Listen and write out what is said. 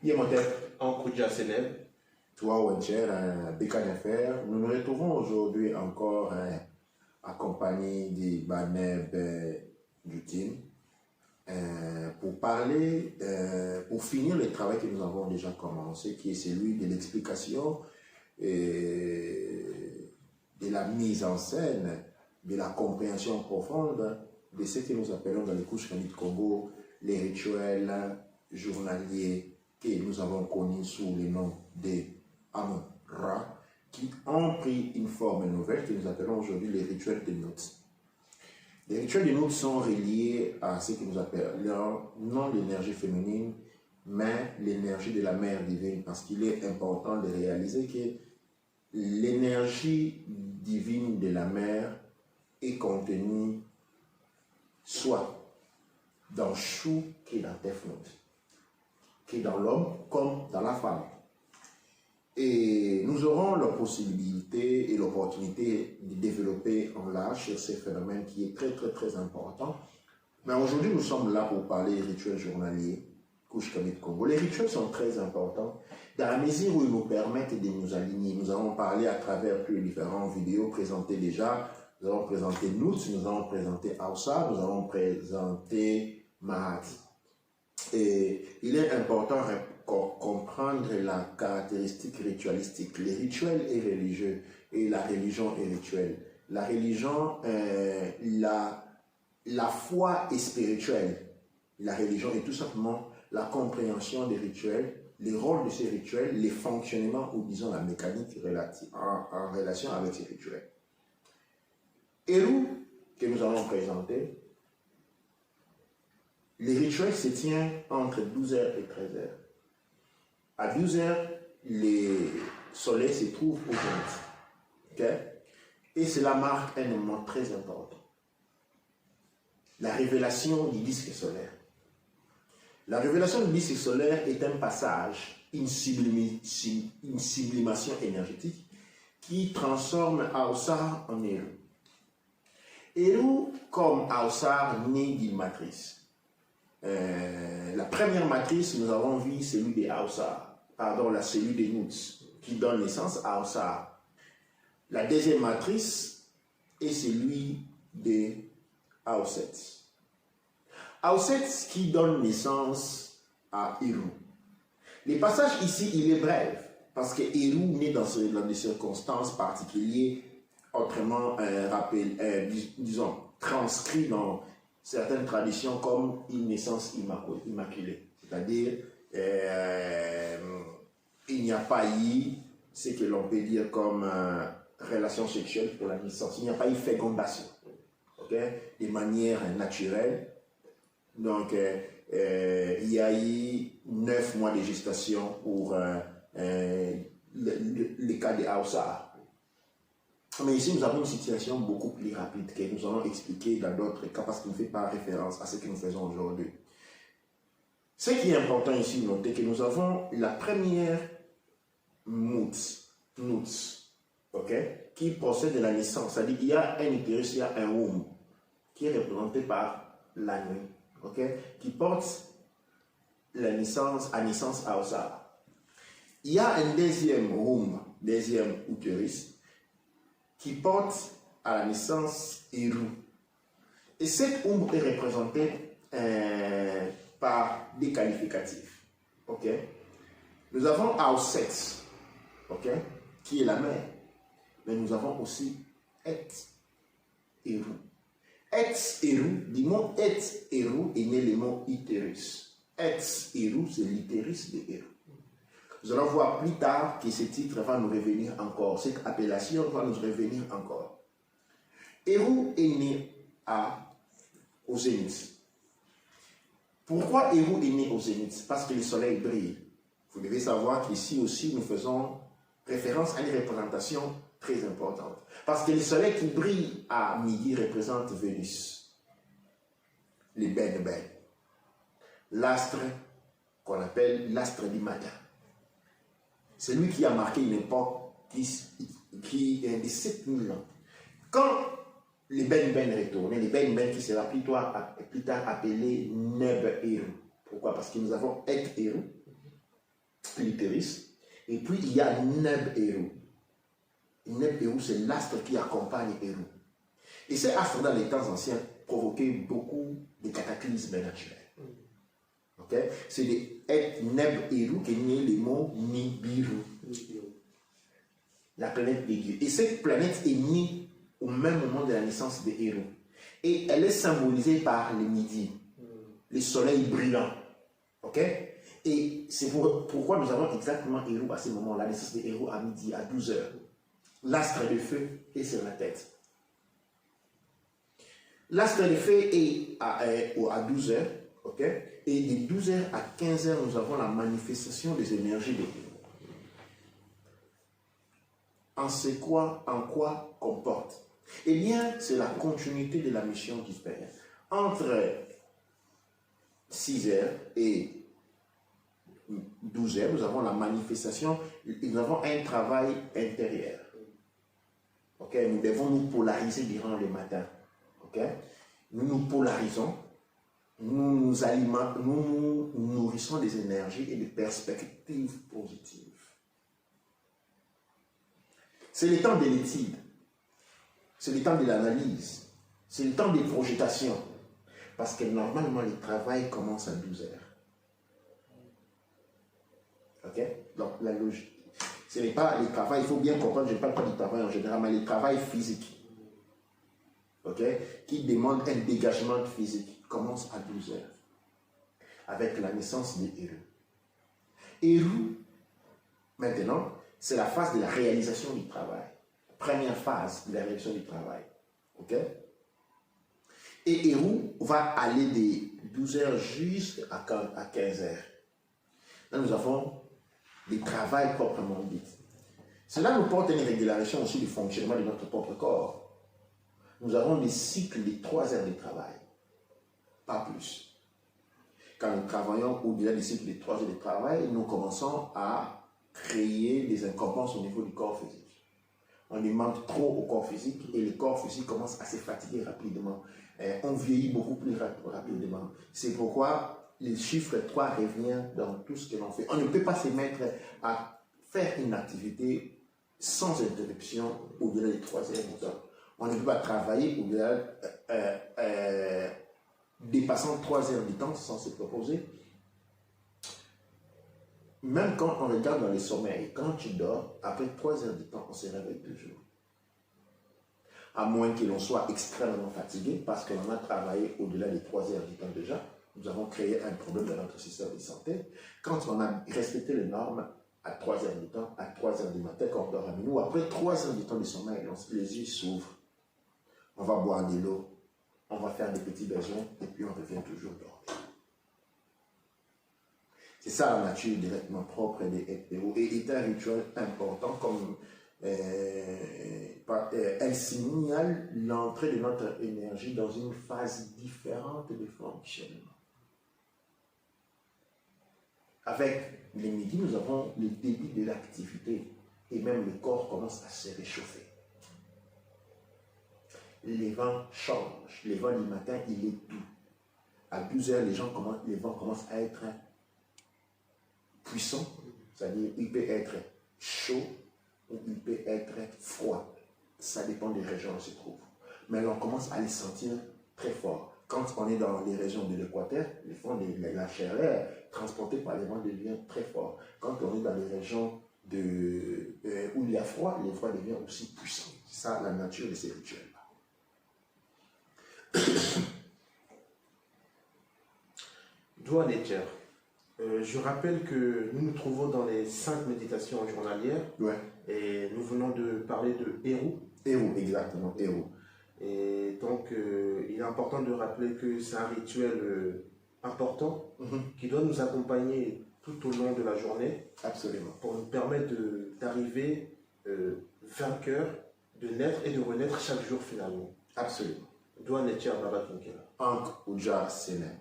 Yemotep en Koudia Sénève. Toi, Wencher, Bekanefer, nous nous retrouvons aujourd'hui encore accompagnés de Baneb Dutin pour parler, pour finir le travail que nous avons déjà commencé, qui est celui de l'explication et de la mise en scène, de la compréhension profonde de ce que nous appelons dans les couches de Congo les rituels journaliers que nous avons connus sous le nom de Amon-Ra, qui ont pris une forme nouvelle que nous appelons aujourd'hui les rituels de Nut. Les rituels de Nut sont reliés à ce que nous appelons non l'énergie féminine, mais l'énergie de la mère divine, parce qu'il est important de réaliser que l'énergie divine de la mère est contenue soit dans Chou qui est dans Tefnut, qui est dans l'homme comme dans la femme. Et nous aurons la possibilité et l'opportunité de développer en large sur ces phénomènes qui est très important. Mais aujourd'hui, nous sommes là pour parler des rituels journaliers, Couche Kamit Congo. Les rituels sont très importants dans la mesure où ils nous permettent de nous aligner. Nous avons parlé à travers plus de différentes vidéos présentées déjà. Nous avons présenté Nut, nous avons présenté Aoussa, nous avons présenté Mahati. Et il est important de comprendre la caractéristique ritualistique. Les rituels est religieux et la religion est rituelle. La religion, la foi est spirituelle. La religion est tout simplement la compréhension des rituels, les rôles de ces rituels, les fonctionnements ou disons la mécanique en relation avec ces rituels. Eru, que nous allons présenter, les rituels se tiennent entre 12h et 13h. À 12h, le soleil se trouve au zénith. Okay? Et cela marque un moment très important. La révélation du disque solaire. La révélation du disque solaire est un passage, une sublimation énergétique qui transforme Aoussa en Eru. Eru, comme Aoussa, naît d'une matrice. La première matrice, nous avons vu celui de Aoussa, pardon, celui de Nut, qui donne naissance à Aoussa. La deuxième matrice est celui de Aouset. Aouset qui donne naissance à Eru. Le passage ici, il est bref, parce que Eru naît dans des circonstances particulières, autrement disons, transcrit dans certaines traditions comme une naissance immaculée. C'est-à-dire, il n'y a pas eu ce que l'on peut dire comme relation sexuelle pour la naissance. Il n'y a pas eu fécondation, okay? De manière naturelle. Donc, il y a eu 9 mois de gestation pour le cas de Aoussa. Mais ici, nous avons une situation beaucoup plus rapide que nous allons expliquer dans d'autres cas parce qu'il ne fait pas référence à ce que nous faisons aujourd'hui. Ce qui est important ici de noter, que nous avons la première Nut, okay, qui procède de la naissance. C'est-à-dire qu'il y a un utérus, il y a un womb qui est représenté par la nuit, okay, qui porte la naissance à Aoussa. Il y a un deuxième womb, deuxième utérus, qui porte à la naissance Eru. Et cette ombre est représentée par des qualificatifs. Okay? Nous avons Aouset, okay, qui est la mère, mais nous avons aussi Et Eru. Et Eru, du mot Et Eru est né le mot utérus. Et Eru, c'est l'utérus de Eru. Nous allons voir plus tard que ce titre va nous revenir encore, cette appellation va nous revenir encore. Eru est né au zénith. Pourquoi Eru est né au zénith? Parce que le soleil brille. Vous devez savoir qu'ici aussi nous faisons référence à une représentation très importante. Parce que le soleil qui brille à midi représente Vénus, les Ben, l'astre qu'on appelle l'astre du matin. C'est lui qui a marqué une époque qui est de 7000 ans. Quand les Ben retournent, les Ben qui sera plus tard appelé Neb Eru. Pourquoi? Parce que nous avons Et Eru l'utérus, et puis il y a Neb Eru. Neb Eru, c'est l'astre qui accompagne Eru. Et ces astres, dans les temps anciens, provoquaient beaucoup de cataclysmes naturels. Okay? C'est Neb Eru qui est né le mot Nibiru, la planète des dieux. Et cette planète est née au même moment de la naissance de Eru. Et elle est symbolisée par le midi, le soleil brillant. Ok? Et c'est pourquoi nous avons exactement Eru à ce moment, la naissance de Eru à midi, à 12 heures. L'astre de feu est sur la tête. L'astre de feu est à 12 heures. Ok? Et de 12 heures à 15 heures, nous avons la manifestation des énergies de Eru. En quoi comporte? Eh bien, c'est la continuité de la mission du Père. Entre 6 heures et 12 heures, nous avons la manifestation, nous avons un travail intérieur. Okay? Nous devons nous polariser durant le matin. Okay? Nous nous polarisons, nous nous alimentons, nous nous nourrissons des énergies et des perspectives positives. C'est le temps de l'étude, c'est le temps de l'analyse, c'est le temps des projetations. Parce que normalement, le travail commence à 12 heures. Ok? Donc, la logique. Ce n'est pas le travail, il faut bien comprendre, je ne parle pas du travail en général, mais le travail physique. Ok? Qui demande un dégagement physique, commence à 12 heures. Avec la naissance de Eru. Eru, maintenant, c'est la phase de la réalisation du travail. Première phase de la réalisation du travail. Ok? Et Eru va aller de 12 heures jusqu'à 15 heures. Là, nous avons le travail proprement dit. Cela nous porte à une régulation aussi du fonctionnement de notre propre corps. Nous avons des cycles de 3 heures de travail, pas plus. Quand nous travaillons au-delà des cycles de 3 heures de travail, nous commençons à créer des incohérences au niveau du corps physique. On demande trop au corps physique et le corps physique commence à se fatiguer rapidement. On vieillit beaucoup plus rapidement. C'est pourquoi le chiffre 3 revient dans tout ce que l'on fait. On ne peut pas se mettre à faire une activité sans interruption au-delà des 3 heures du temps. On ne peut pas travailler au-delà, dépassant 3 heures du temps sans se proposer. Même quand on regarde dans le sommeil, quand tu dors, après 3 heures du temps, on se réveille toujours. À moins que l'on soit extrêmement fatigué, parce qu'on a travaillé au-delà des 3 heures du temps déjà. Nous avons créé un problème dans notre système de santé. Quand on a respecté les normes, à 3 heures du temps, à 3 heures du matin, quand on dort à minuit, ou après 3 heures du temps de sommeil, les yeux s'ouvrent. On va boire de l'eau, on va faire des petits besoins, et puis on revient toujours dormir. C'est ça la nature directement propre des hétéros. Et est un rituel important comme elle signale l'entrée de notre énergie dans une phase différente de fonctionnement. Avec les midis, nous avons le début de l'activité et même le corps commence à se réchauffer. Les vents changent. Les vents du matin, il est doux. À 12 heures, les vents commencent à être puissant, c'est-à-dire il peut être chaud ou il peut être froid. Ça dépend des régions où on se trouve. Mais on commence à les sentir très fort. Quand on est dans les régions de l'équateur, la chaleur transportée par les vents devient très fort. Quand on est dans les régions où il y a froid, le froid devient aussi puissant. C'est ça la nature de ces rituels-là. Doigt Nature. Je rappelle que nous nous trouvons dans les 5 méditations journalières. Ouais. Et nous venons de parler de Eru. Eru, exactement, Eru. Et donc, il est important de rappeler que c'est un rituel important qui doit nous accompagner tout au long de la journée. Absolument. Pour nous permettre d'arriver vainqueur, de naître et de renaître chaque jour finalement. Absolument. Doigt Nature Baba Kinkela. Ankh Uja Senem.